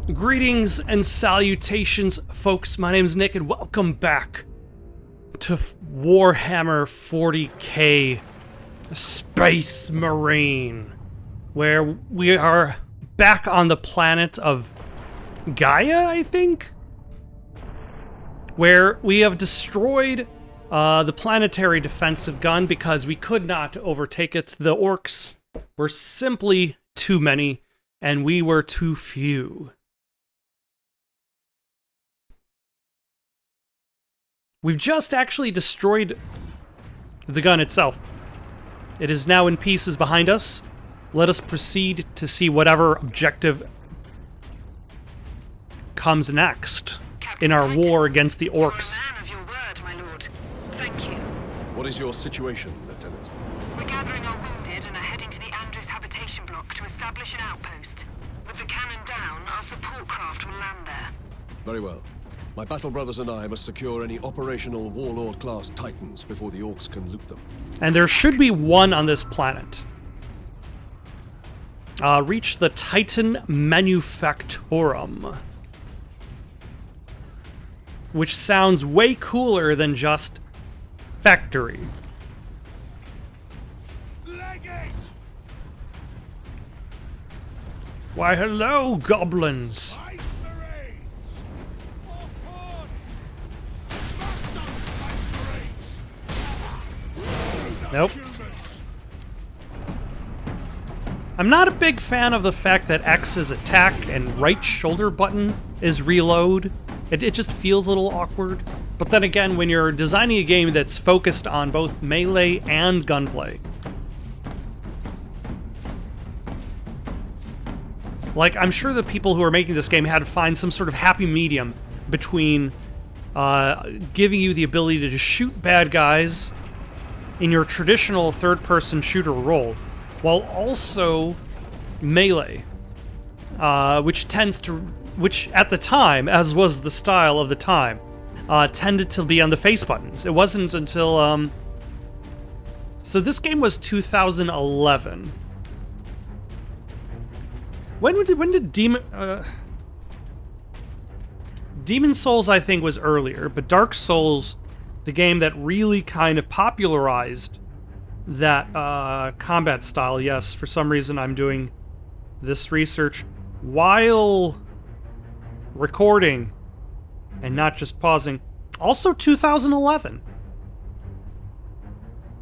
Greetings and salutations, folks. My name is Nick, and welcome back to Warhammer 40k Space Marine, where we are back on the planet of Gaia, I think? Where we have destroyed the planetary defensive gun because we could not overtake it. The orcs were simply too many, and we were too few. We've just actually destroyed the gun itself. It is now in pieces behind us. Let us proceed to see whatever objective comes next in our war against the orcs. You are a man of your word, my lord. Thank you. What is your situation, Lieutenant? We're gathering our wounded and are heading to the Andres habitation block to establish an outpost. With the cannon down, our support craft will land there. Very well. My battle brothers and I must secure any operational Warlord-class Titans before the Orcs can loot them. And there should be one on this planet. Reach the Titan Manufactorum. Which sounds way cooler than just factory. Legate! Why, hello, goblins. Nope. I'm not a big fan of the fact that X is attack and right shoulder button is reload. It just feels a little awkward. But then again, when you're designing a game that's focused on both melee and gunplay, like, I'm sure the people who are making this game had to find some sort of happy medium between giving you the ability to just shoot bad guys in your traditional third-person shooter role, while also melee, which at the time, as was the style of the time, tended to be on the face buttons. It wasn't until, so this game was 2011. When did Demon Souls, I think, was earlier, but Dark Souls, the game that really kind of popularized that combat style. Yes, for some reason I'm doing this research while recording and not just pausing. Also 2011.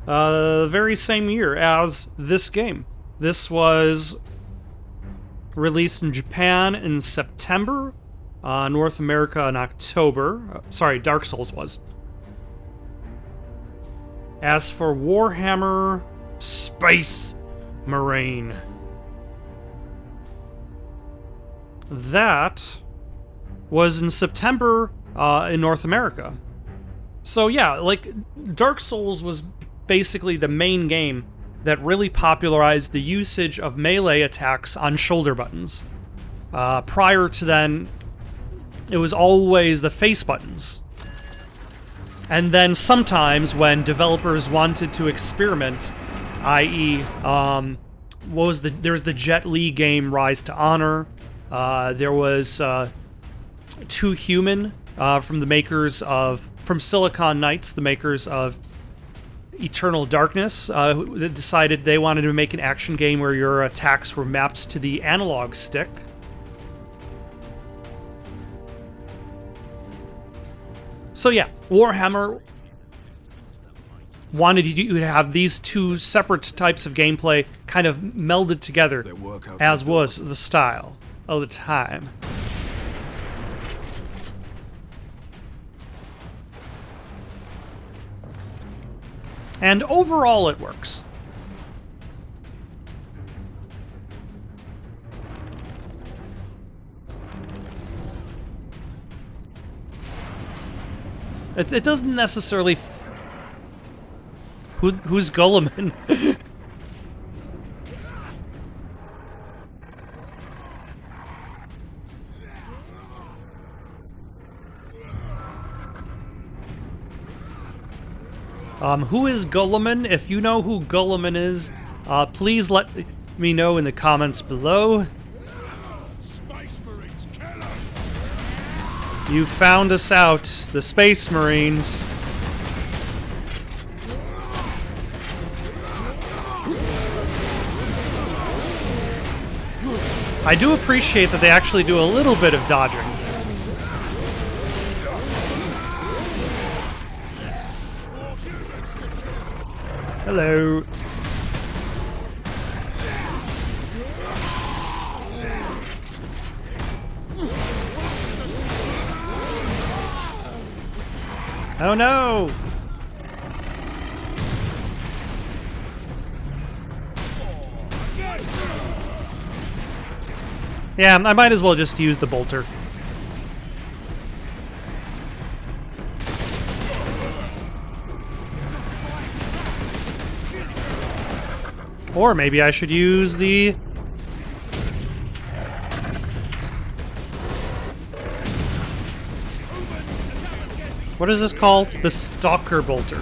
The very same year as this game. This was released in Japan in September, North America in October. Sorry, Dark Souls was. As for Warhammer Space Marine, that was in September in North America. So yeah, like, Dark Souls was basically the main game that really popularized the usage of melee attacks on shoulder buttons. Prior to then, it was always the face buttons. And then sometimes when developers wanted to experiment, i.e., there was the Jet Li game Rise to Honor. There was Too Human from Silicon Knights, the makers of Eternal Darkness, that decided they wanted to make an action game where your attacks were mapped to the analog stick. So yeah, Warhammer wanted you to have these two separate types of gameplay kind of melded together, as was the style of the time. And overall it works. It doesn't necessarily... Who's Gulliman? Who is Gulliman? If you know who Gulliman is, please let me know in the comments below. Space You found us out, the Space Marines. I do appreciate that they actually do a little bit of dodging. Hello. Oh no! Yeah, I might as well just use the bolter. Or maybe I should use the... What is this called? The Stalker Bolter.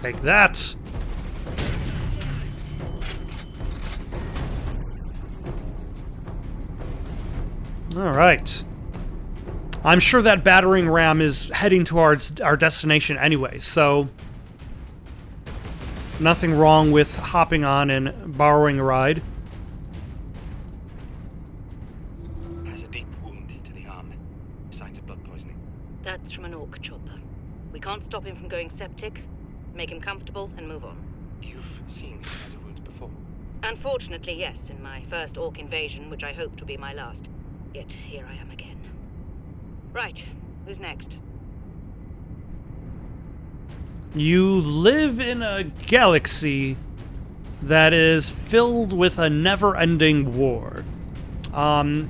Take that. All right. I'm sure that battering ram is heading towards our destination anyway, so nothing wrong with hopping on and borrowing a ride. Has a deep wound to the arm. Signs of blood poisoning. That's from an orc chopper. We can't stop him from going septic. Make him comfortable and move on. You've seen these kinds of wounds before? Unfortunately, yes, in my first orc invasion, which I hoped would be my last. Yet here I am again. Right, who's next? You live in a galaxy that is filled with a never-ending war. I'm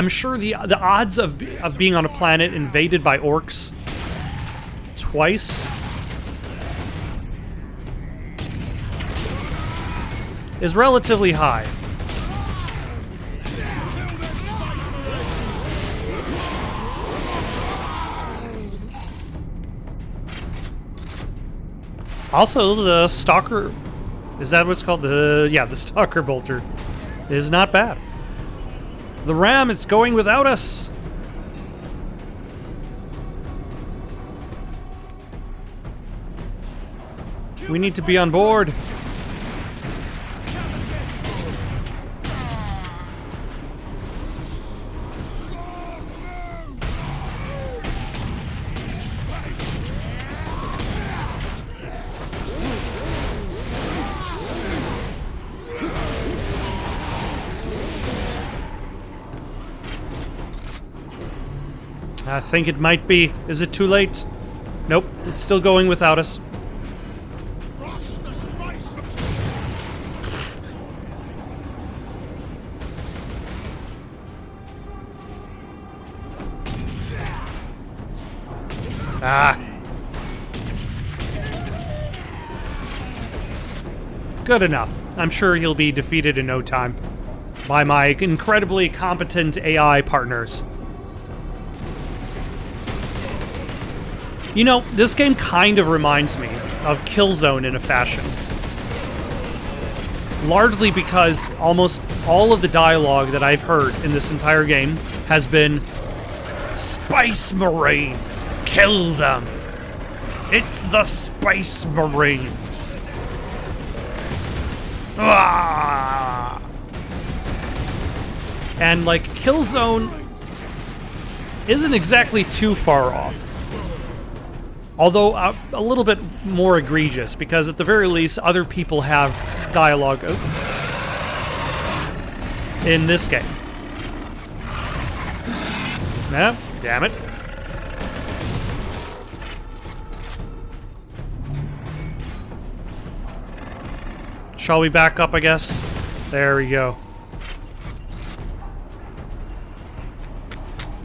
sure the odds of being on a planet invaded by orcs twice is relatively high. Also, the Stalker... Is that what it's called? The Stalker Bolter is not bad. The ram, it's going without us. We need to be on board. I think it might be. Is it too late? Nope, it's still going without us. Ah. Good enough. I'm sure he'll be defeated in no time by my incredibly competent AI partners. You know, this game kind of reminds me of Killzone in a fashion. Largely because almost all of the dialogue that I've heard in this entire game has been Space Marines, kill them. It's the Space Marines. Ah! And like Killzone isn't exactly too far off. Although a little bit more egregious, because at the very least, other people have dialogue in this game. No, damn it. Shall we back up, I guess? There we go.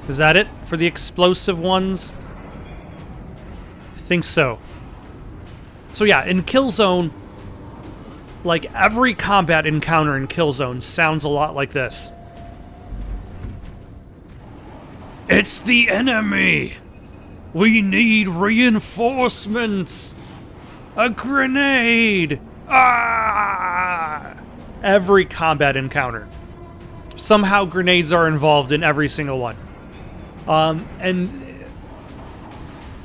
Is that it for the explosive ones? Think so. So yeah, in Killzone, like every combat encounter in Killzone sounds a lot like this. It's the enemy! We need reinforcements! A grenade! Ah! Every combat encounter. Somehow grenades are involved in every single one. And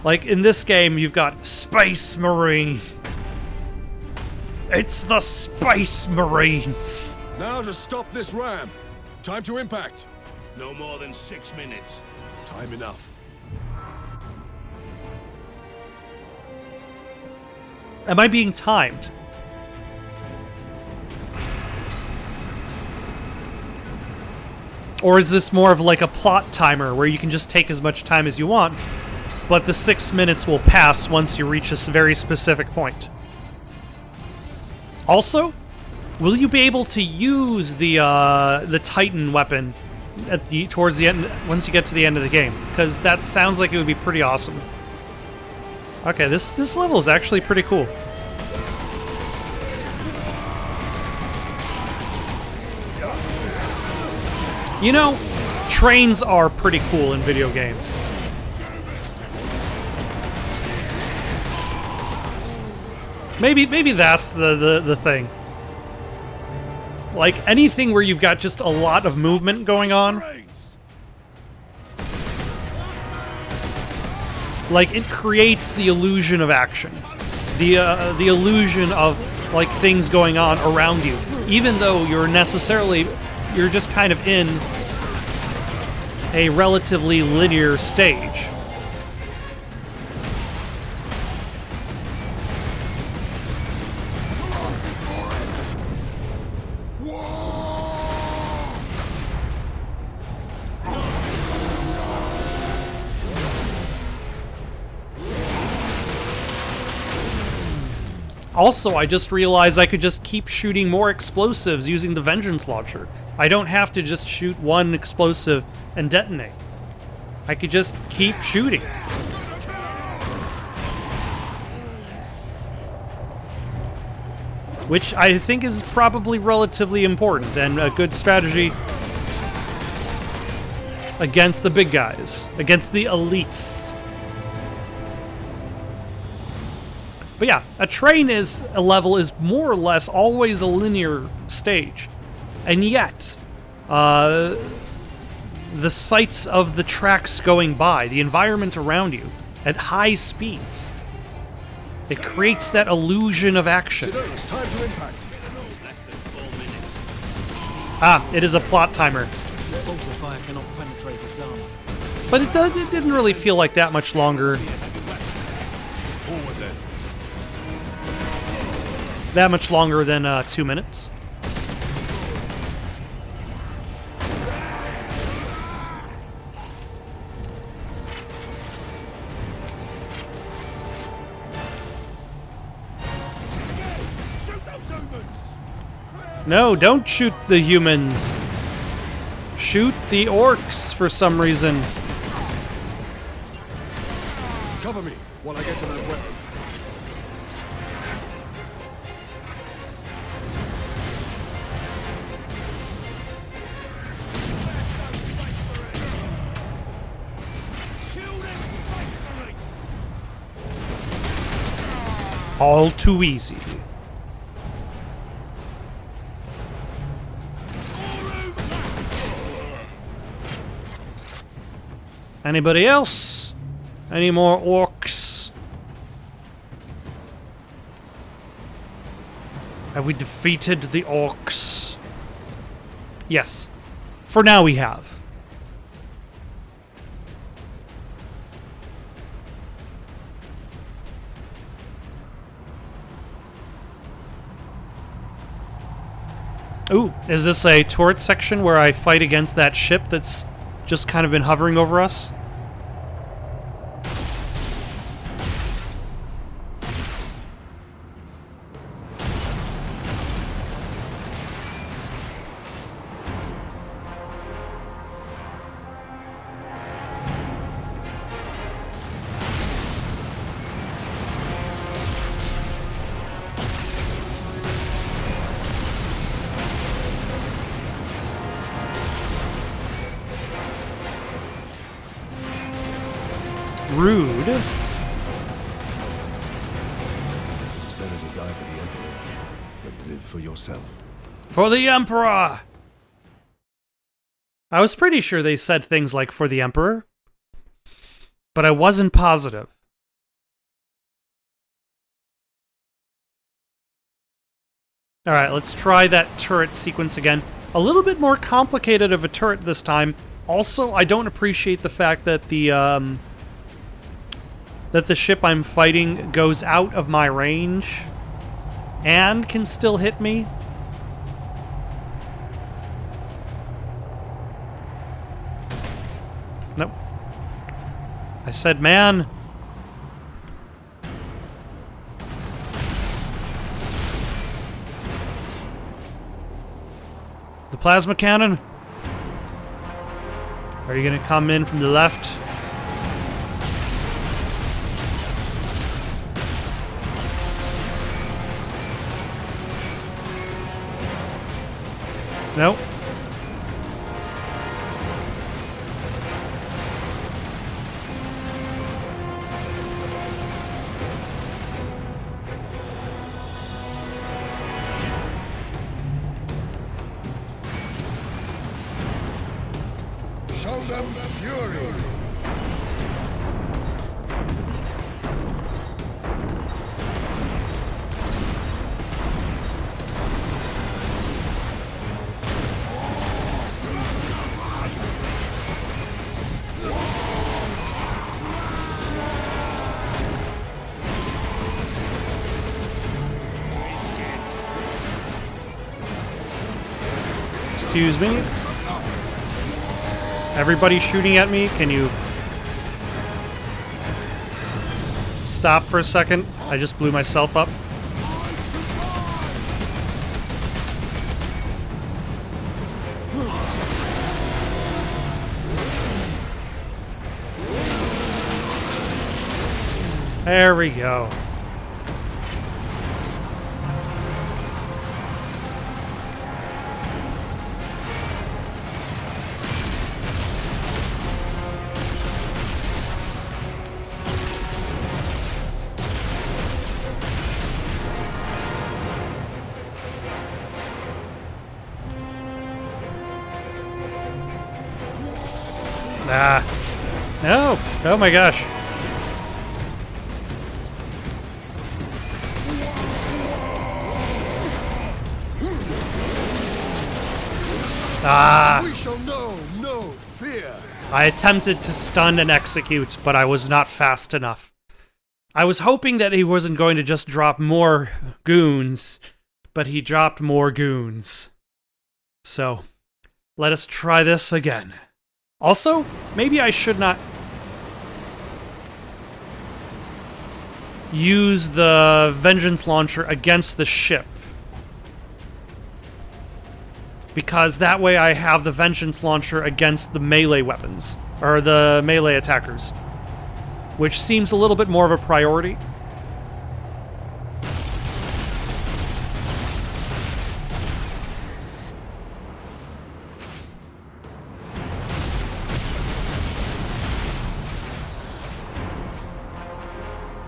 like in this game, you've got Space Marine. It's the Space Marines. Now to stop this ram. Time to impact. No more than 6 minutes. Time enough. Am I being timed? Or is this more of like a plot timer where you can just take as much time as you want, but the 6 minutes will pass once you reach a very specific point? Also, will you be able to use the Titan weapon at towards the end once you get to the end of the game? Because that sounds like it would be pretty awesome. Okay, this level is actually pretty cool. You know, trains are pretty cool in video games. Maybe that's the thing. Like anything where you've got just a lot of movement going on. Like it creates the illusion of action. The illusion of like things going on around you. Even though you're just kind of in a relatively linear stage. Also, I just realized I could just keep shooting more explosives using the Vengeance Launcher. I don't have to just shoot one explosive and detonate. I could just keep shooting. Which I think is probably relatively important and a good strategy against the big guys, against the elites. But yeah, a train level is more or less always a linear stage. And yet, the sights of the tracks going by, the environment around you, at high speeds, it creates that illusion of action. It's time to impact. Ah, it is a plot timer. Bolter fire cannot penetrate its armor. But it didn't really feel like that much longer. Forward then. That much longer than 2 minutes. Shoot those humans! No, don't shoot the humans. Shoot the orcs for some reason. Cover me while I get to that weapon. All too easy. Anybody else? Any more orcs? Have we defeated the orcs? Yes. For now we have. Ooh, is this a turret section where I fight against that ship that's just kind of been hovering over us? Rude. It's better to die for the Emperor than live for yourself. For the Emperor! I was pretty sure they said things like for the Emperor, but I wasn't positive. Alright, let's try that turret sequence again. A little bit more complicated of a turret this time. Also, I don't appreciate the fact that the ship I'm fighting goes out of my range and can still hit me. Nope. I said, man. The plasma cannon. Are you gonna come in from the left? Nope. Show them fury! Excuse me? Everybody shooting at me, can you stop for a second? I just blew myself up. There we go. Ah. No. Oh my gosh. Ah. We shall know no fear. I attempted to stun and execute, but I was not fast enough. I was hoping that he wasn't going to just drop more goons, but he dropped more goons. So, let us try this again. Also, maybe I should not use the Vengeance Launcher against the ship. Because that way I have the Vengeance Launcher against the melee weapons, or the melee attackers, which seems a little bit more of a priority.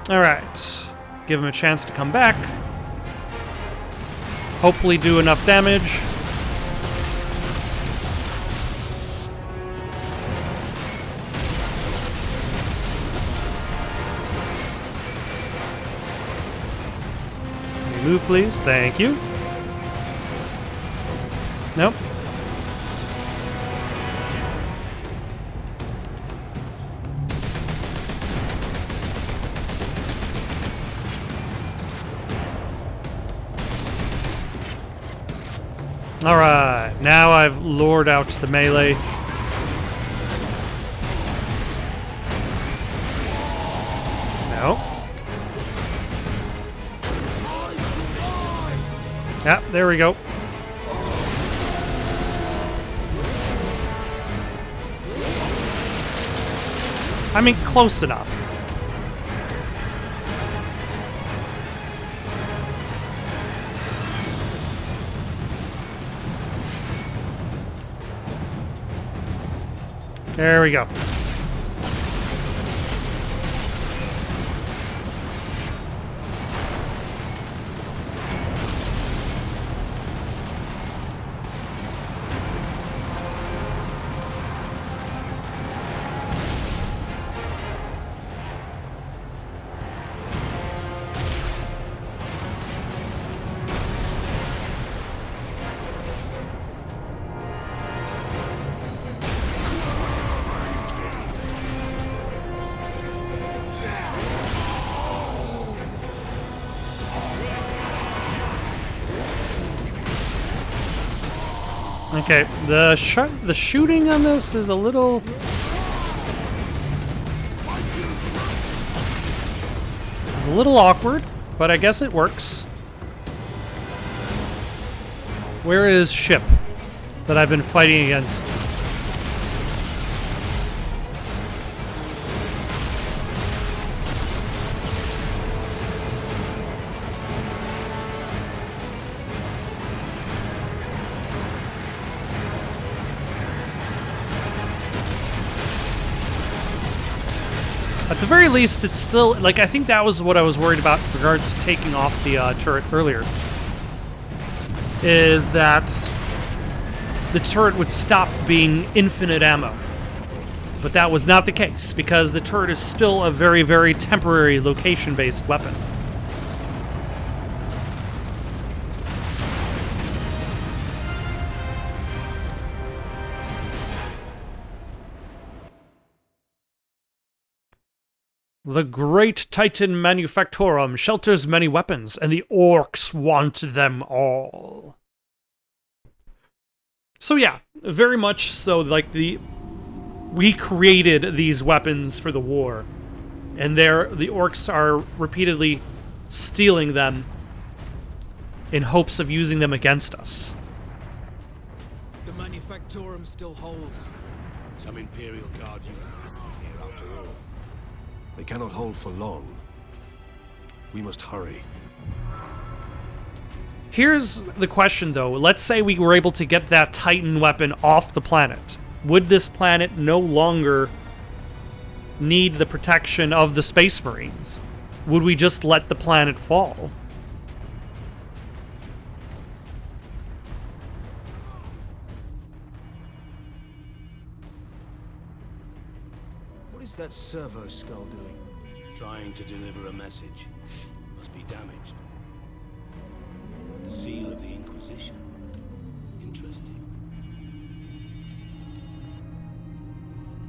Alright, give him a chance to come back. Hopefully do enough damage. Move, please. Thank you. Nope. Alright, now I've lured out the melee. No. Yeah, there we go. I mean, close enough. There we go. Okay, the shooting on this is a little... It's a little awkward, but I guess it works. Where is ship that I've been fighting against? At the very least, it's still, like, I think that was what I was worried about in regards to taking off the turret earlier. Is that the turret would stop being infinite ammo. But that was not the case, because the turret is still a very, very temporary location-based weapon. The great Titan Manufactorum shelters many weapons, and the orcs want them all. So yeah, very much so, like, we created these weapons for the war, and the orcs are repeatedly stealing them in hopes of using them against us. The Manufactorum still holds. Some Imperial Guard units here after all. They cannot hold for long. We must hurry. Here's the question, though. Let's say we were able to get that Titan weapon off the planet. Would this planet no longer need the protection of the Space Marines? Would we just let the planet fall? What is that servo skull doing? Trying to deliver a message. Must be damaged. The seal of the Inquisition. Interesting.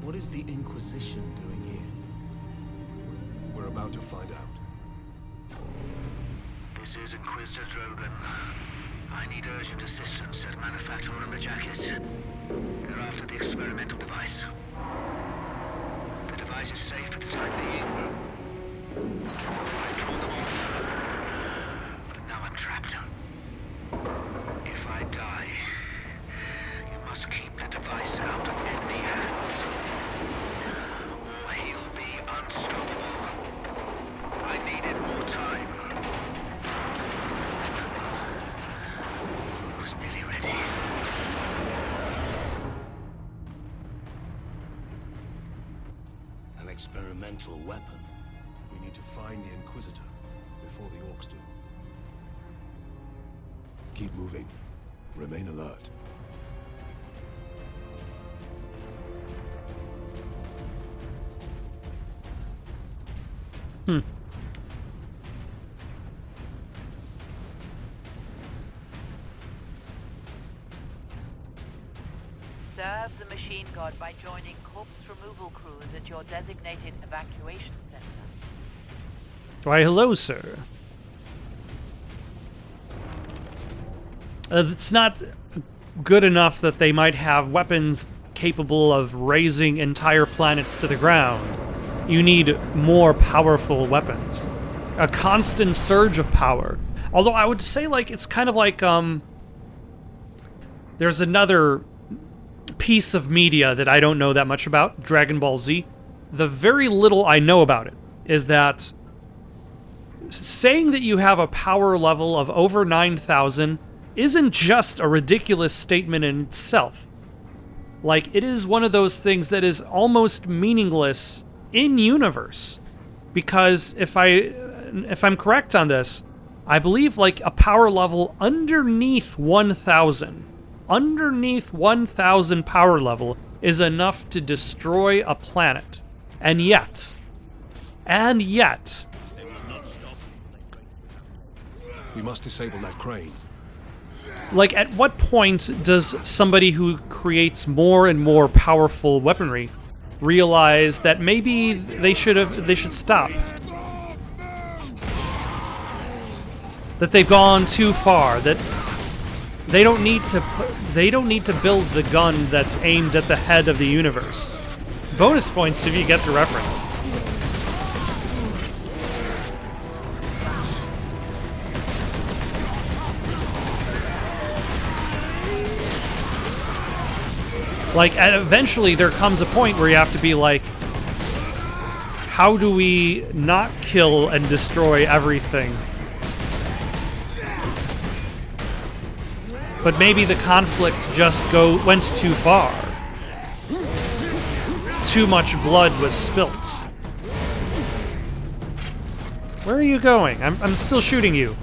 What is the Inquisition doing here? We're about to find out. This is Inquisitor Drogan. I need urgent assistance at Manufactorum Rejacis. They're after the experimental device. The device is safe for the time being. I draw them off. But now I'm trapped. If I die, you must keep the device out of enemy hands. Or he'll be unstoppable. I needed more time. I was nearly ready. An experimental weapon. We need to find the Inquisitor before the orcs do. Keep moving. Remain alert. Serve the machine god by joining corpse removal crews at your designated evacuation center. Why, hello, sir. It's not good enough that they might have weapons capable of razing entire planets to the ground. You need more powerful weapons. A constant surge of power. Although I would say, like, it's kind of like, there's another piece of media that I don't know that much about, Dragon Ball Z. The very little I know about it is that saying that you have a power level of over 9,000 isn't just a ridiculous statement in itself. Like, it is one of those things that is almost meaningless in universe. Because if I'm correct on this, I believe like a power level underneath 1,000 power level is enough to destroy a planet. And yet, They will not stop. We must disable that crane. like, at what point does somebody who creates more and more powerful weaponry realize that maybe they should stop? That they've gone too far, that they don't need to they don't need to build the gun that's aimed at the head of the universe. Bonus points if you get the reference. Like, eventually there comes a point where you have to be like, how do we not kill and destroy everything? But maybe the conflict just went too far. Too much blood was spilt. Where are you going? I'm still shooting you.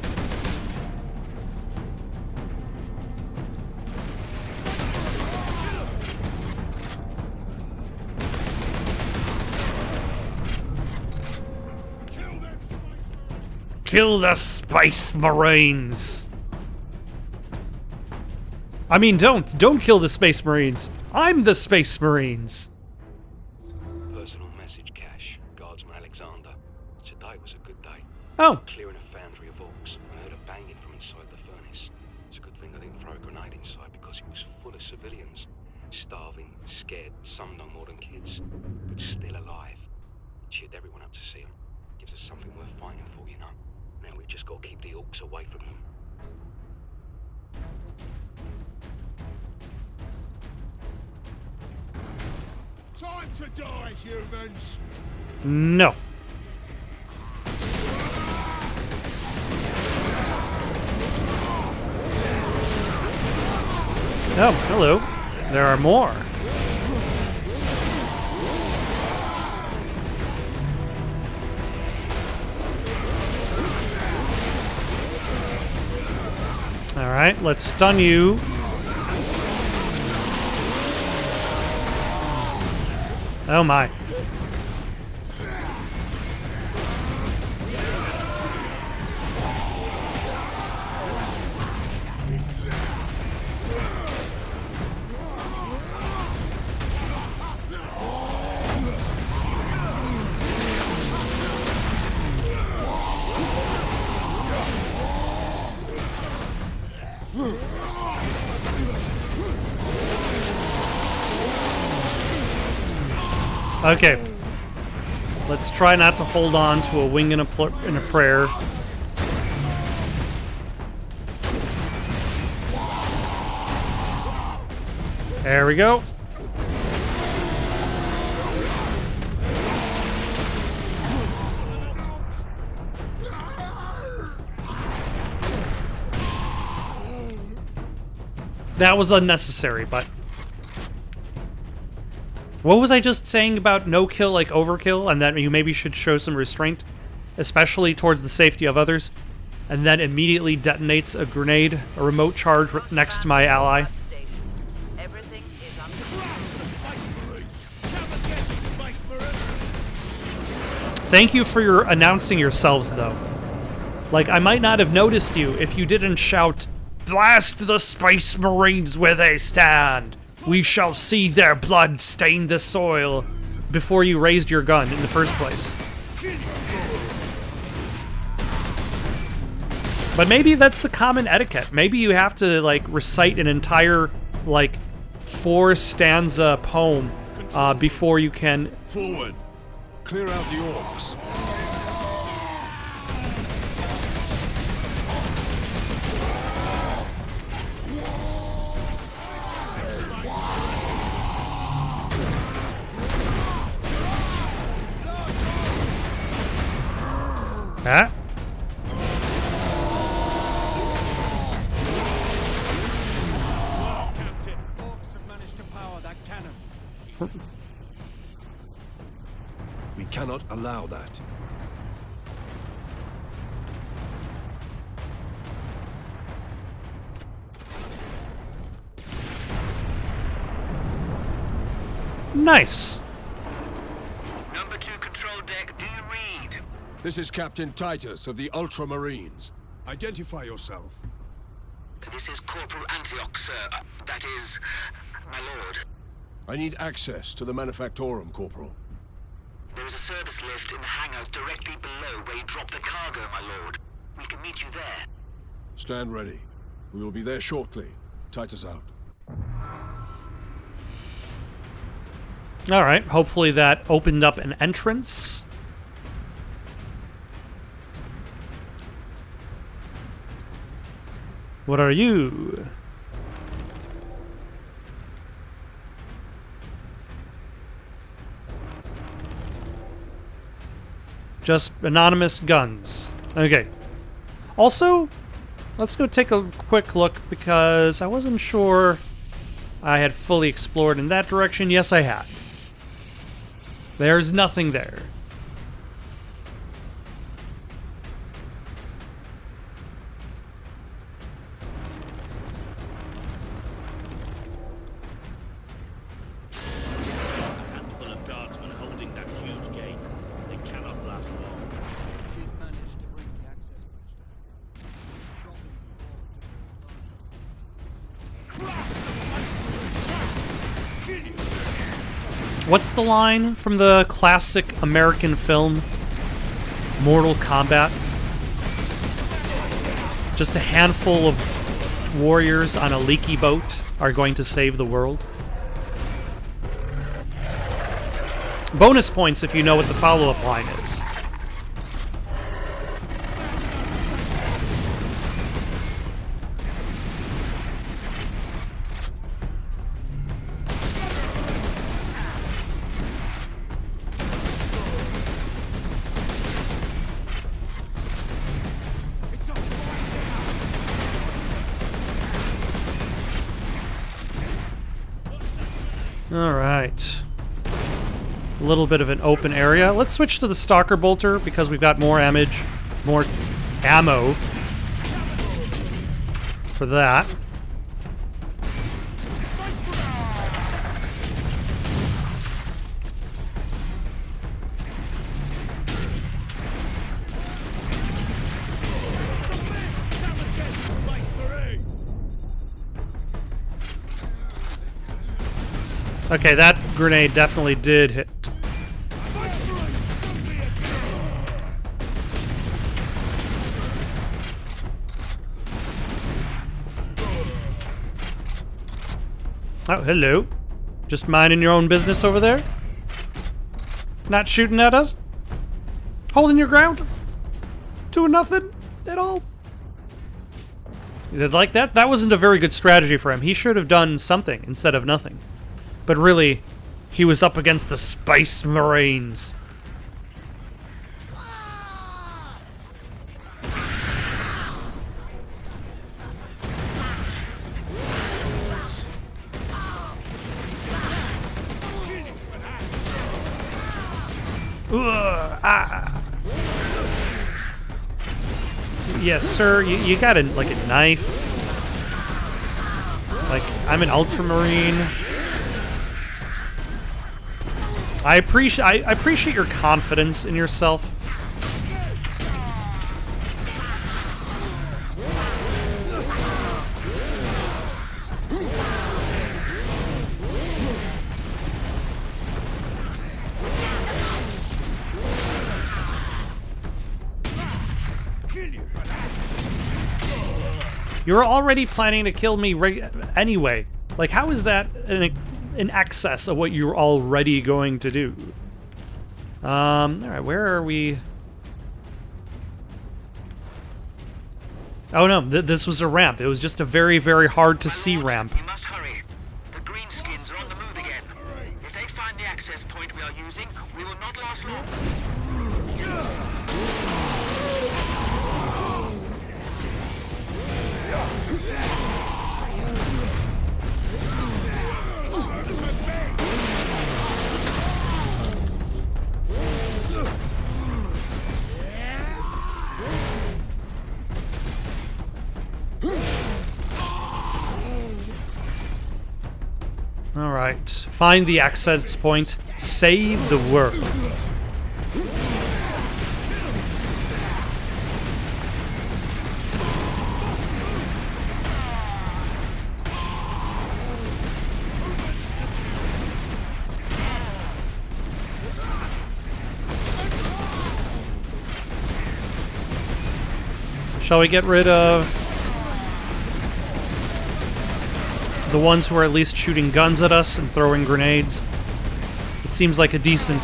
Kill the Space Marines! I mean, don't kill the Space Marines. I'm the Space Marines. Personal message cache. Guardsman Alexander. Today was a good day. Oh. Clearing a foundry of orcs. I heard a banging from inside the furnace. It's a good thing I didn't throw a grenade inside because it was full of civilians. Starving, scared, some no more than kids. But still alive. Cheered everyone up to see them. Gives us something worth fighting for, you know. Now we've just got to keep the orcs away from them. Time to die, humans! No. Oh, hello. There are more. Alright, let's stun you. Oh my. Okay. Let's try not to hold on to a wing and a prayer. There we go. That was unnecessary, but... What was I just saying about no kill like overkill, and that you maybe should show some restraint, especially towards the safety of others, and then immediately detonates a grenade, a remote charge next to my ally? Everything is under Thank you for your announcing yourselves, though. Like, I might not have noticed you if you didn't shout, "Blast the Space Marines where they stand! We shall see their blood stain the soil," before you raised your gun in the first place. But maybe that's the common etiquette. Maybe you have to, like, recite an entire, like, 4-stanza poem before you can... Forward! Clear out the orcs. Huh? Captain, orcs have managed to power that cannon. We cannot allow that. Nice. Number 2 control deck, do you read? This is Captain Titus of the Ultramarines. Identify yourself. This is Corporal Antioch, sir. That is, my lord. I need access to the Manufactorum, Corporal. There is a service lift in the hangar directly below where you drop the cargo, my lord. We can meet you there. Stand ready. We will be there shortly. Titus out. Alright, hopefully that opened up an entrance. What are you? Just anonymous guns. Okay. Also, let's go take a quick look because I wasn't sure I had fully explored in that direction. Yes, I had. There's nothing there. A handful of guardsmen holding that huge gate. They cannot last long. I did manage to bring the access bridge down. What's the line from the classic American film Mortal Kombat? Just a handful of warriors on a leaky boat are going to save the world. Bonus points if you know what the follow-up line is. Alright. A little bit of an open area. Let's switch to the Stalker Bolter because we've got more more ammo for that. Okay, that grenade definitely did hit. Oh, hello. Just minding your own business over there? Not shooting at us? Holding your ground? Doing nothing at all? Like that? That wasn't a very good strategy for him. He should have done something instead of nothing. But really, he was up against the Space Marines. Yes, sir, you got like a knife. Like, I'm an ultramarine. I appreciate your confidence in yourself. You're already planning to kill me anyway. Like, how is that in excess of what you're already going to do? Alright, where are we? Oh no, this was a ramp. It was just a very, very hard to see ramp. We must hurry. The greenskins are on the move again. If they find the access point we are using, we will not last long. Alright, find the access point, save the world. Shall we get rid of the ones who are at least shooting guns at us and throwing grenades? seems like a decent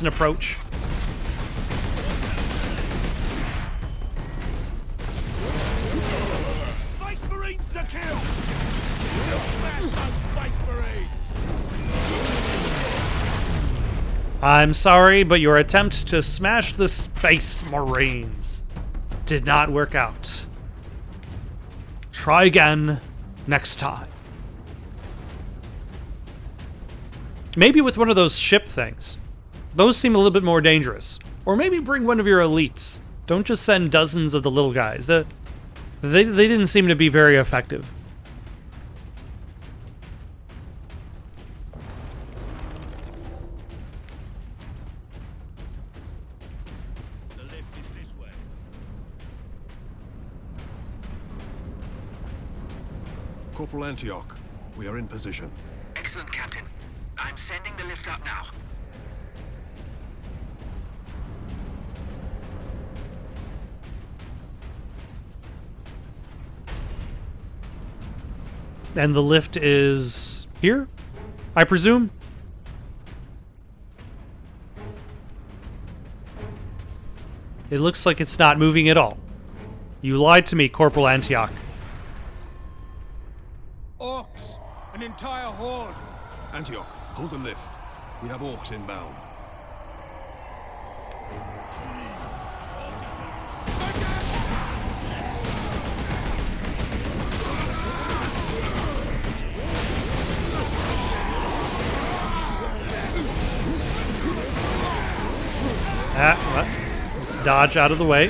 approach. Space Marines to kill! Smash those Space Marines! I'm sorry, but your attempt to smash the Space Marines did not work out. Try again next time. Maybe with one of those ship things. Those seem a little bit more dangerous. Or maybe bring one of your elites. Don't just send dozens of the little guys. They didn't seem to be very effective. The lift is this way. Corporal Antioch, we are in position. Excellent, Captain. I'm sending the lift up now. And the lift is here, I presume? It looks like it's not moving at all. You lied to me, Corporal Antioch. Orcs! An entire horde! Antioch, hold the lift. We have orcs inbound. Let's dodge out of the way.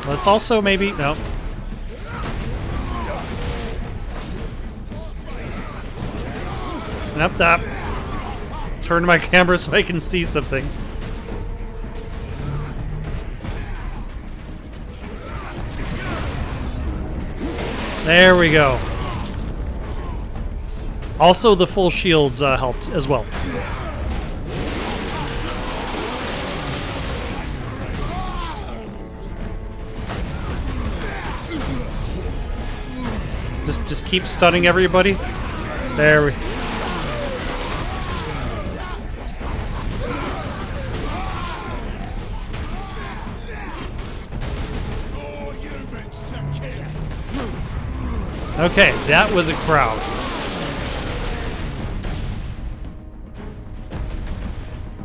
Let's also maybe... No. Nope, that. Turn my camera so I can see something. There we go. Also, the full shields helped as well. Just keep stunning everybody. There we... Okay, that was a crowd.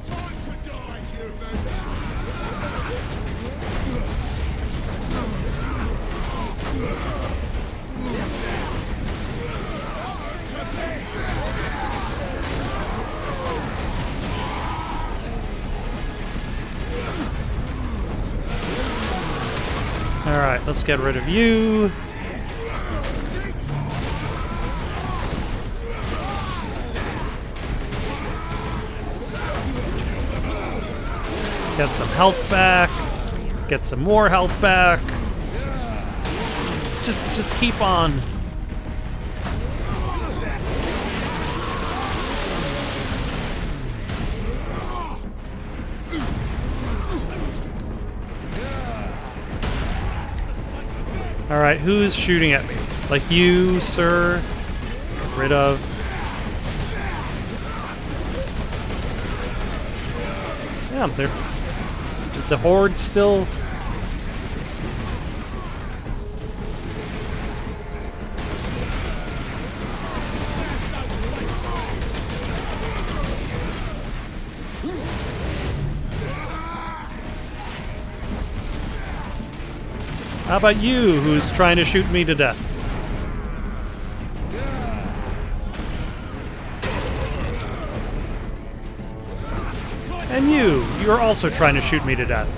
Time to die, humans! Alright, let's get rid of you. Get some health back. Get some more health back. Just keep on. All right, who's shooting at me? Like you, sir? Get rid of. Yeah, they're... The horde still... How about you, who's trying to shoot me to death? And you're also trying to shoot me to death.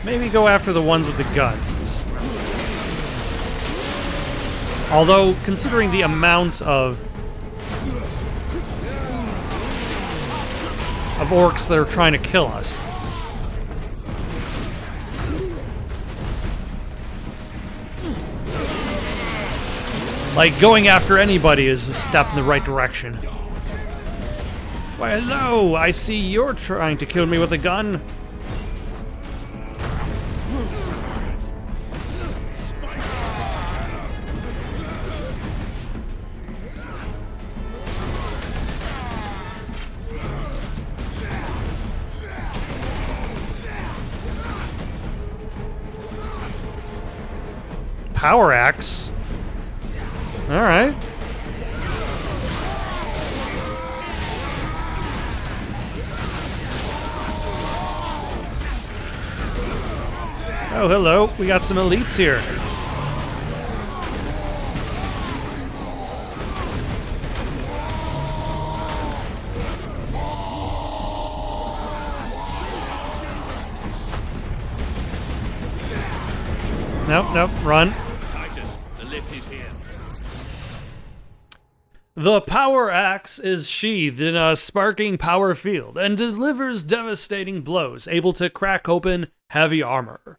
Maybe go after the ones with the guns. Although, considering the amount of orcs that are trying to kill us. Like, going after anybody is a step in the right direction. Why, hello! I see you're trying to kill me with a gun. Power axe. All right. Oh, hello. We got some elites here. Nope, run. Titus, the lift is here. The power axe is sheathed in a sparking power field and delivers devastating blows, able to crack open heavy armor.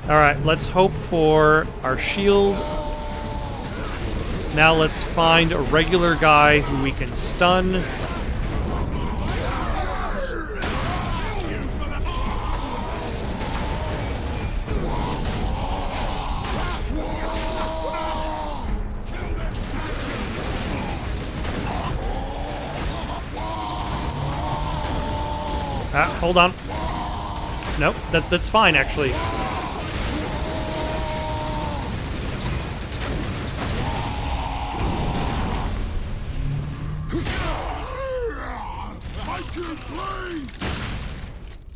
Alright, let's hope for our shield. Now let's find a regular guy who we can stun. Hold on. Nope, that's fine, actually.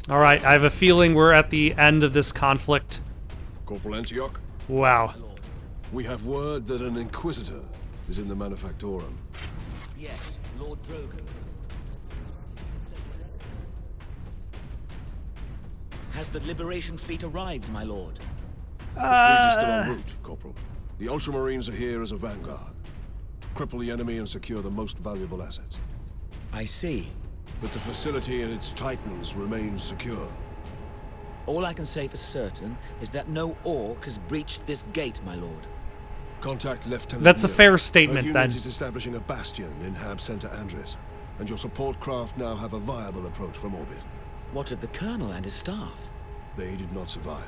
Alright, I have a feeling we're at the end of this conflict. Corporal Antioch? Wow. We have word that an Inquisitor is in the Manufactorum. Yes, Lord Drogon. Has the Liberation Fleet arrived, my lord? The fleet is still en route, Corporal. The Ultramarines are here as a vanguard. To cripple the enemy and secure the most valuable assets. I see. But the facility and its Titans remain secure. All I can say for certain is that no orc has breached this gate, my lord. Contact Lieutenant That's a Neal. fair statement, Her then. unit is establishing a bastion in Hab Center Andres, and your support craft now have a viable approach from orbit. What of the Colonel and his staff? They did not survive.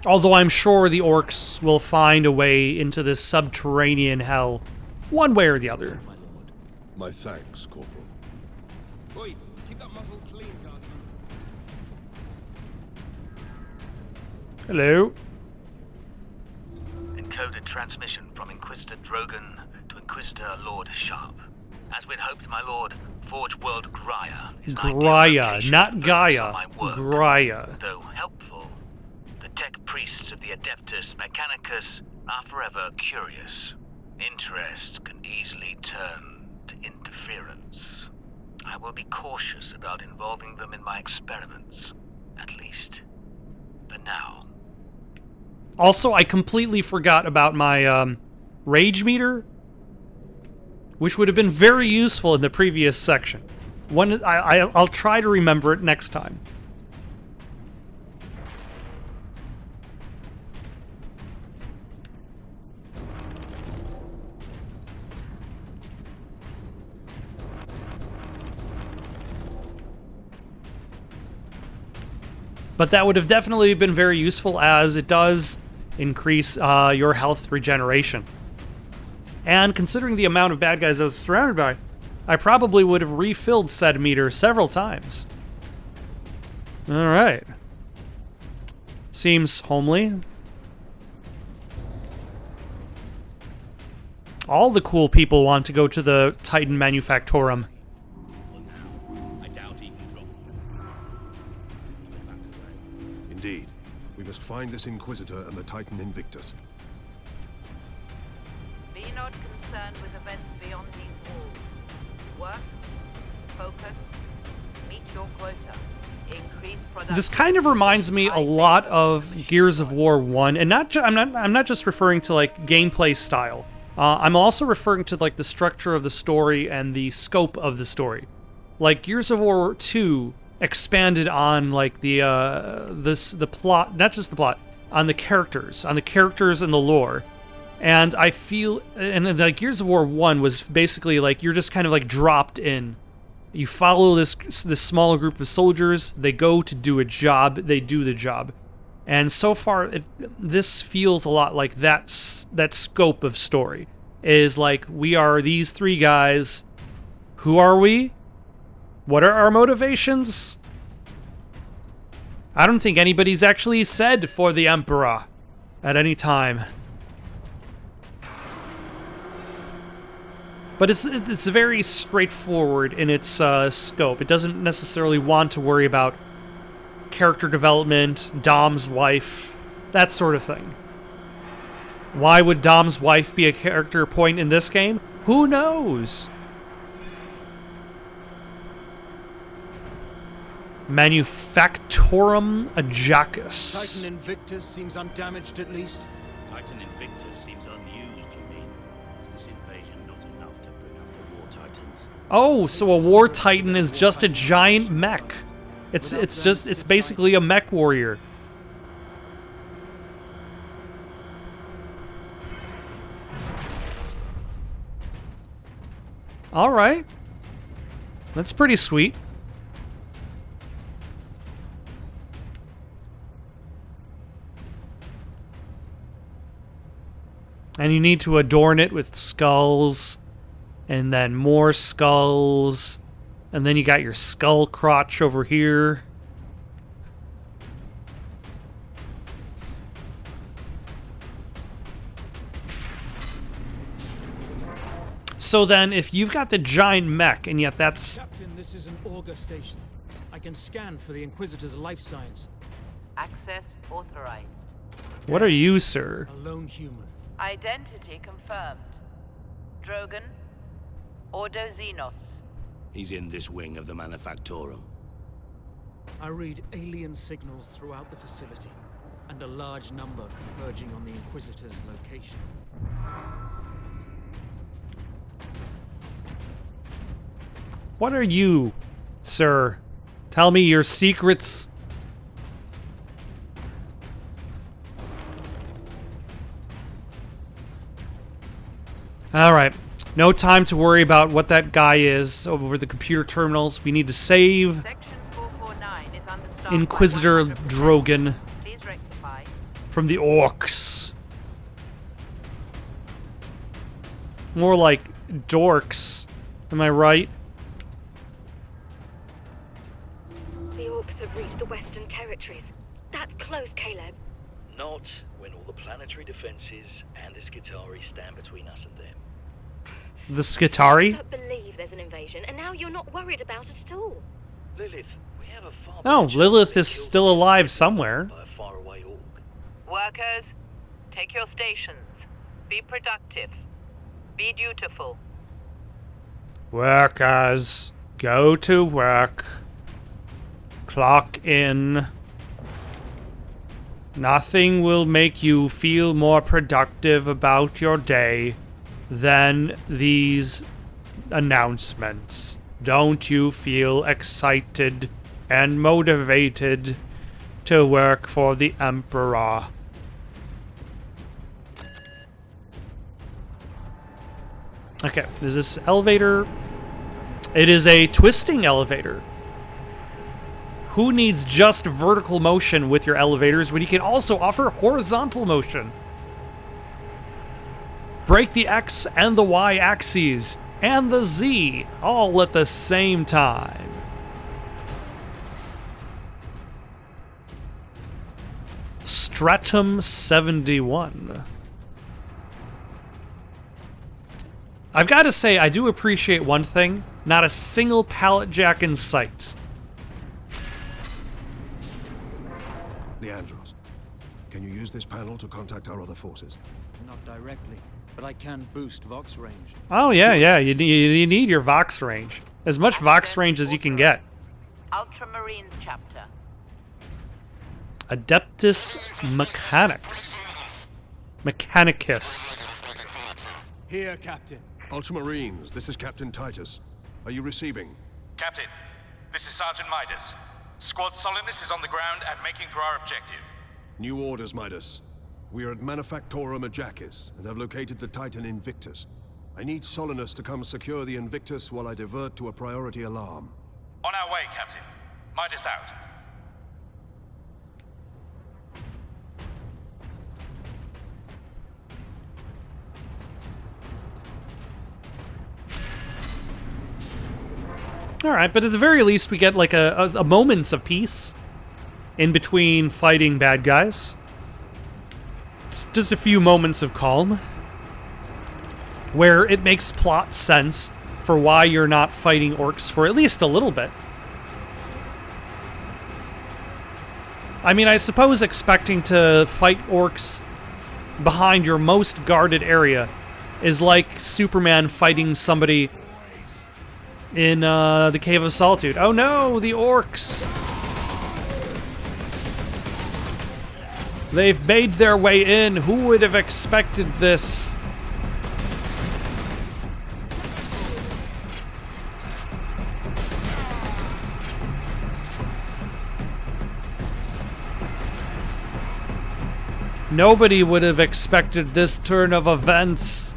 Although I'm sure the orcs will find a way into this subterranean hell, one way or the other. My lord. My thanks, Corporal. Oi, keep that muzzle clean, guardsman. Hello. Encoded transmission from Inquisitor Drogon to Inquisitor Lord Sharp. As we'd hoped, my lord, Forge World Graia is Graia, not Gaia. Graia. Graia. Though helpful, the tech priests of the Adeptus Mechanicus are forever curious. Interest can easily turn to interference. I will be cautious about involving them in my experiments, at least for now. Also, I completely forgot about my rage meter, which would have been very useful in the previous section. I'll try to remember it next time. But that would have definitely been very useful, as it does increase your health regeneration. And considering the amount of bad guys I was surrounded by, I probably would have refilled said meter several times. Alright. Seems homely. All the cool people want to go to the Titan Manufactorum. For now, I doubt he can drop. Back away. Indeed. We must find this Inquisitor and the Titan Invictus. Be not concerned with events beyond these walls. Work, focus, meet your quota. Increase production. This kind of reminds me a lot of Gears of War 1, and I'm not just referring to like gameplay style. I'm also referring to like the structure of the story and the scope of the story. Like Gears of War 2 expanded on like the plot, not just the plot, on the characters and the lore. And I feel, and like Gears of War 1 was basically like you're just kind of like dropped in. You follow this small group of soldiers. They go to do a job. They do the job, and so far, this feels a lot like that scope of story. Is like we are these three guys. Who are we? What are our motivations? I don't think anybody's actually said for the Emperor at any time. But it's very straightforward in its scope. It doesn't necessarily want to worry about character development, Dom's wife, that sort of thing. Why would Dom's wife be a character point in this game? Who knows? Manufactorum Ajax. Titan Invictus seems undamaged at least. Titan Invictus seems unused, you mean? Is this invasion not enough to bring out the War Titans? Oh, so a War Titan is just a giant mech. It's basically a mech warrior. All right. That's pretty sweet. And you need to adorn it with skulls, and then more skulls, and then you got your skull crotch over here. So then, if you've got the giant mech, and yet that's... Captain, this is an auger station. I can scan for the Inquisitor's life signs. Access authorized. What are you, sir? A lone human. Identity confirmed. Drogan. Ordo Xenos. He's in this wing of the Manufactorum. I read alien signals throughout the facility, and a large number converging on the Inquisitor's location. What are you, sir? Tell me your secrets. Alright. No time to worry about what that guy is over the computer terminals. We need to save Section 449 is understaffed by Inquisitor 100%. Drogan Please rectify. from the orcs. More like dorks. Am I right? The orcs have reached the Western Territories. That's close, Caleb. Not when all the planetary defenses and the Skitarii stand between us and them. The Skitarii? I don't believe there's an invasion, and now you're not worried about it at all. Lilith, we have a far Oh, better chance Lilith of being is killed still by alive Sith somewhere. by a faraway orc. Workers, take your stations. Be productive. Be dutiful. Workers, go to work. Clock in. Nothing will make you feel more productive about your day than these announcements. Don't you feel excited and motivated to work for the Emperor? Okay, is this elevator? It is a twisting elevator. Who needs just vertical motion with your elevators when you can also offer horizontal motion? Break the X and the Y axes and the Z all at the same time. Stratum 71. I've got to say, I do appreciate one thing. Not a single pallet jack in sight. Leandros, can you use this panel to contact our other forces? Not directly, but I can boost Vox range. Oh, yeah. You need your Vox range. As much Vox range as you can get. Ultramarines chapter. Adeptus Mechanicus. Here, Captain. Ultramarines, this is Captain Titus. Are you receiving? Captain, this is Sergeant Midas. Squad Solidus is on the ground and making for our objective. New orders, Midas. We are at Manufactorum Ajakis and have located the Titan Invictus. I need Solinus to come secure the Invictus while I divert to a priority alarm. On our way, Captain. Midas out. Alright, but at the very least we get like a moments of peace in between fighting bad guys. Just a few moments of calm where it makes plot sense for why you're not fighting orcs for at least a little bit. I mean, I suppose expecting to fight orcs behind your most guarded area is like Superman fighting somebody in the Cave of Solitude. Oh no, the orcs! They've made their way in. Who would have expected this? Nobody would have expected this turn of events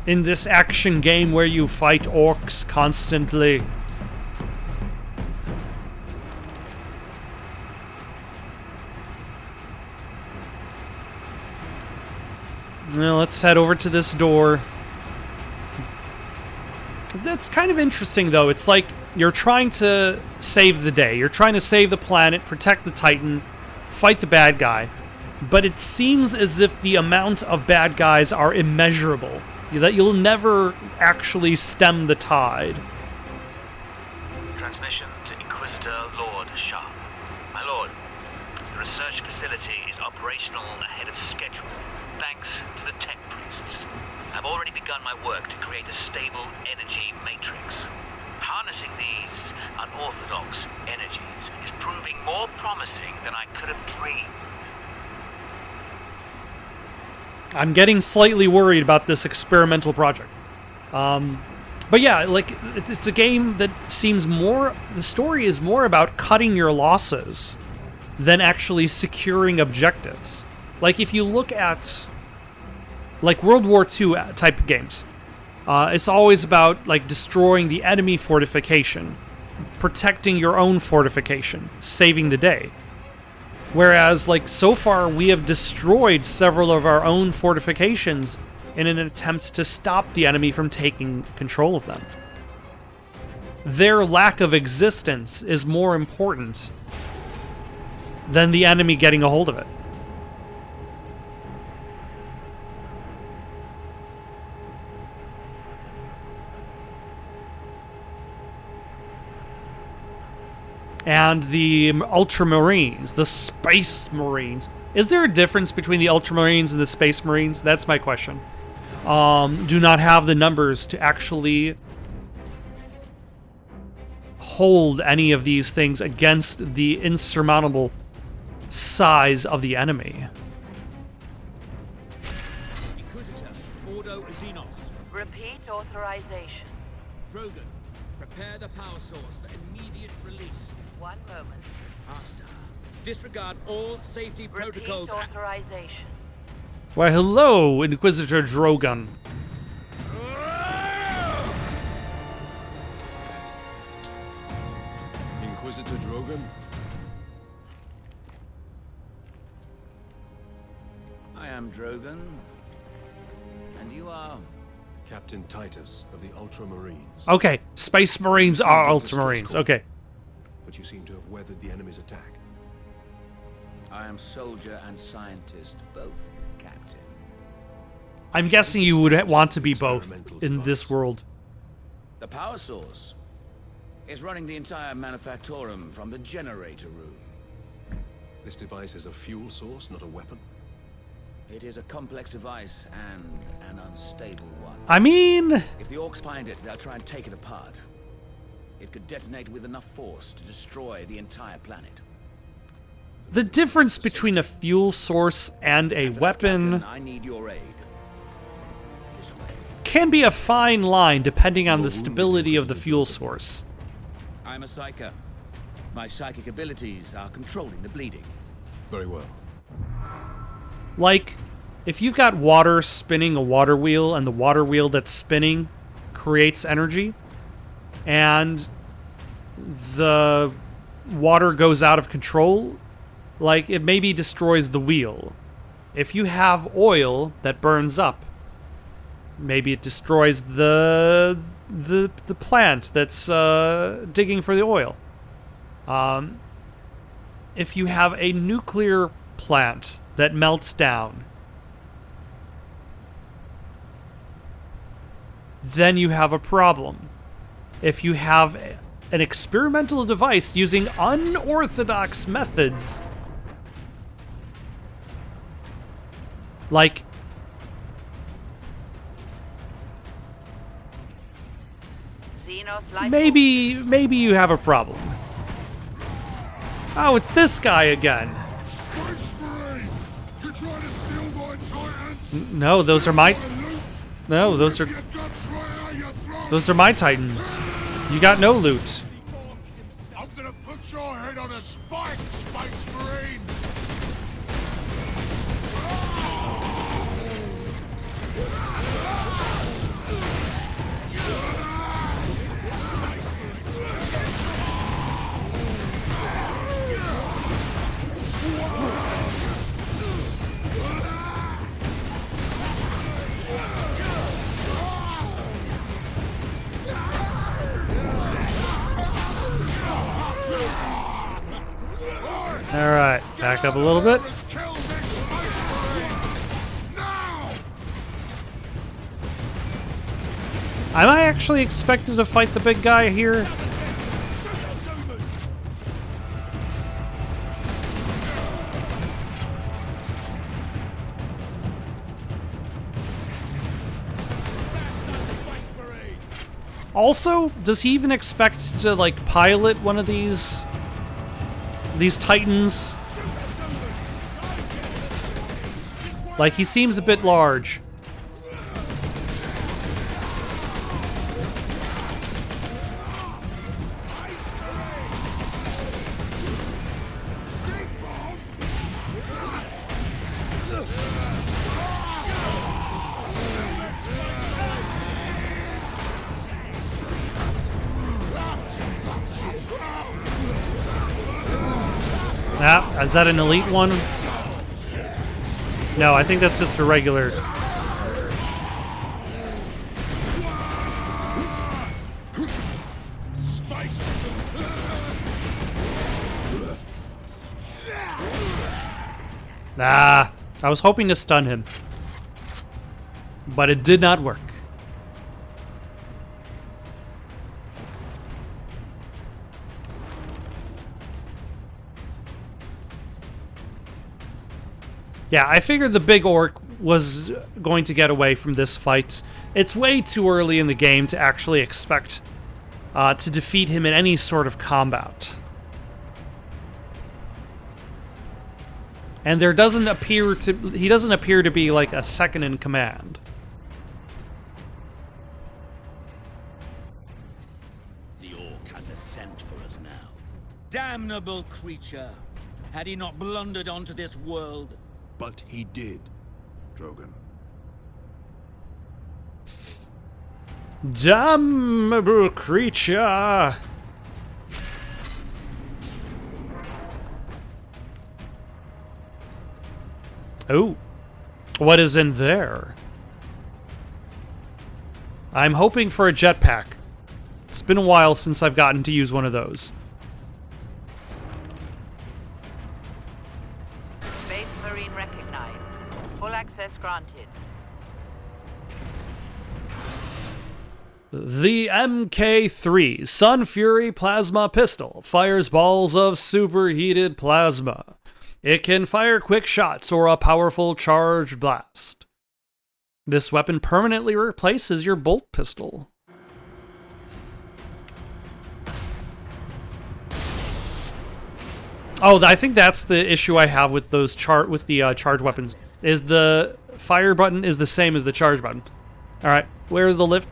in this action game where you fight orcs constantly. Well, let's head over to this door. That's kind of interesting, though. It's like you're trying to save the day. You're trying to save the planet, protect the Titan, fight the bad guy. But it seems as if the amount of bad guys are immeasurable. That you'll never actually stem the tide. Transmission to Inquisitor Lord Sharp. My lord, the research facility is operational ahead of schedule, thanks to the tech priests. I've already begun my work to create a stable energy matrix. Harnessing these unorthodox energies is proving more promising than I could have dreamed. I'm getting slightly worried about this experimental project. But yeah, like, it's a game that seems more... The story is more about cutting your losses than actually securing objectives. Like, if you look at, like, World War II type games, it's always about, like, destroying the enemy fortification, protecting your own fortification, saving the day. Whereas, like, so far we have destroyed several of our own fortifications in an attempt to stop the enemy from taking control of them. Their lack of existence is more important than the enemy getting a hold of it. And the Ultramarines, the Space Marines. Is there a difference between the Ultramarines and the Space Marines? That's my question. Do not have the numbers to actually hold any of these things against the insurmountable size of the enemy. Inquisitor, Ordo Xenos. Repeat authorization. Drogon, prepare the power source for immediate release. One moment. Master, disregard all safety protocols. Repeat authorization. Why, hello, Inquisitor Drogon. Inquisitor Drogon? I am Drogon. And you are? Captain Titus of the Ultramarines. Okay, Space Marines are Ultramarines. Okay. But you seem to have weathered the enemy's attack. I am soldier and scientist, both, Captain. I'm guessing you would want to be both in this world. The power source is running the entire Manufactorum from the generator room. This device is a fuel source, not a weapon. It is a complex device and an unstable one. I mean... If the orcs find it, they'll try and take it apart. It could detonate with enough force to destroy the entire planet. The difference between a fuel source and a weapon Captain, I need your aid. This way. can be a fine line depending on the stability of the fuel source. I'm a psyker. My psychic abilities are controlling the bleeding. Very well. Like, if you've got water spinning a water wheel and the water wheel that's spinning creates energy, and the water goes out of control, like, it maybe destroys the wheel. If you have oil that burns up, maybe it destroys the plant that's digging for the oil. If you have a nuclear plant that melts down, then you have a problem. If you have an experimental device using unorthodox methods, like maybe you have a problem. Oh, it's this guy again. No, those are my... No, those are my Titans. You got no loot. I'm gonna put your head on a spike, Space Marine! Alright, back up a little bit. Am I actually expected to fight the big guy here? Also, does he even expect to, like, pilot one of these Titans? Like, he seems a bit large. Ah, is that an elite one? No, I think that's just a regular. Ah, I was hoping to stun him, but it did not work. Yeah, I figured the big orc was going to get away from this fight. It's way too early in the game to actually expect to defeat him in any sort of combat. And he doesn't appear to be like a second in command. The orc has a scent for us now. Damnable creature! Had he not blundered onto this world? But he did, Drogon. Damnable creature! Oh, what is in there? I'm hoping for a jetpack. It's been a while since I've gotten to use one of those. Space Marine recognized. Full access granted. The MK3 Sun Fury Plasma Pistol fires balls of superheated plasma. It can fire quick shots or a powerful charged blast. This weapon permanently replaces your bolt pistol. Oh, I think that's the issue I have with those charge weapons. Is the fire button is the same as the charge button. All right, where is the lift?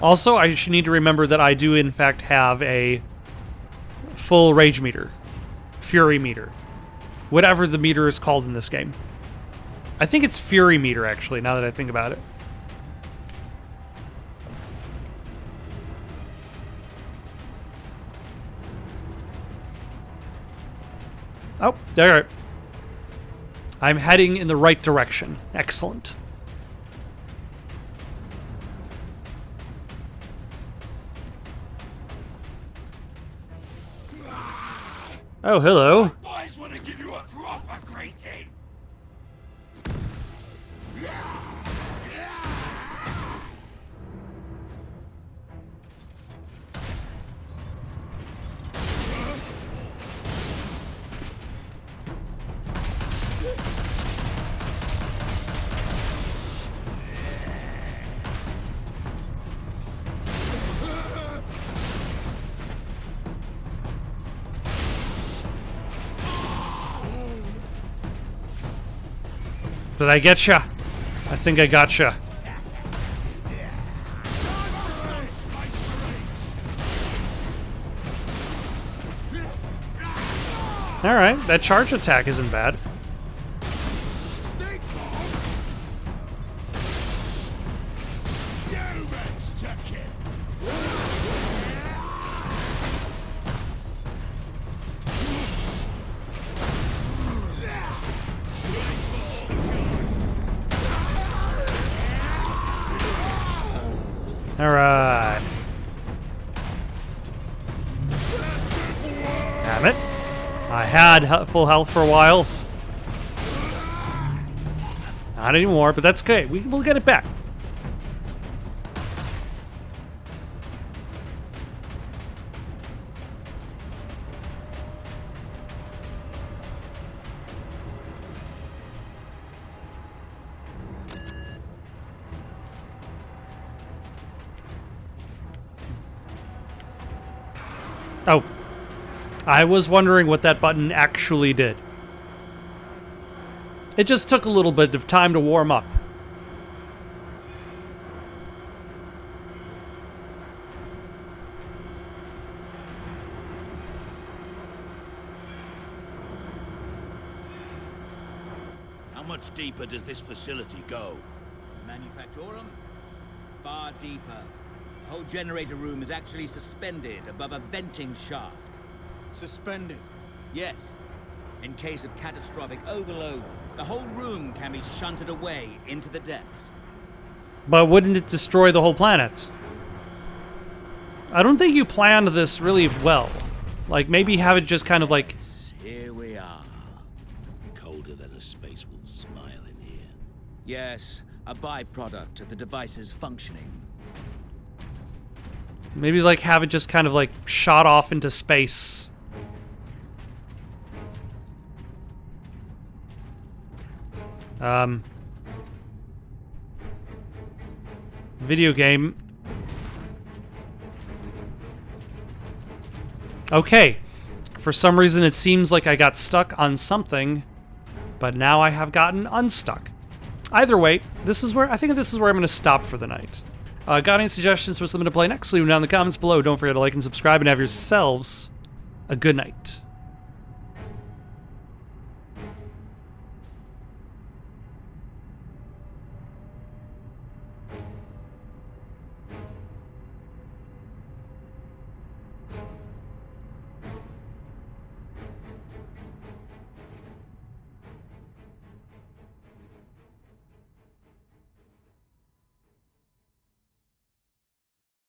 Also, I should need to remember that I do in fact have a full rage meter, fury meter, whatever the meter is called in this game. I think it's fury meter actually, now that I think about it. Oh, there. I'm heading in the right direction. Excellent. Oh, hello. Boys want to give you a proper greeting. Did I get ya? I think I got ya. All right, that charge attack isn't bad. Alright. Damn it. I had full health for a while. Not anymore, but that's okay. We'll get it back. Oh, I was wondering what that button actually did. It just took a little bit of time to warm up. How much deeper does this facility go? The Manufactorum? Far deeper. The whole generator room is actually suspended above a venting shaft. Suspended? Yes. In case of catastrophic overload, the whole room can be shunted away into the depths. But wouldn't it destroy the whole planet? I don't think you planned this really well. Like, maybe have it just kind of like... Here we are. Colder than a space wolf's smile in here. Yes, a byproduct of the device's functioning. Maybe, like, have it just kind of, like, shot off into space. Video game. Okay. For some reason, it seems like I got stuck on something, but now I have gotten unstuck. Either way, I think this is where I'm going to stop for the night. Got any suggestions for something to play next? Leave them down in the comments below. Don't forget to like and subscribe and have yourselves a good night.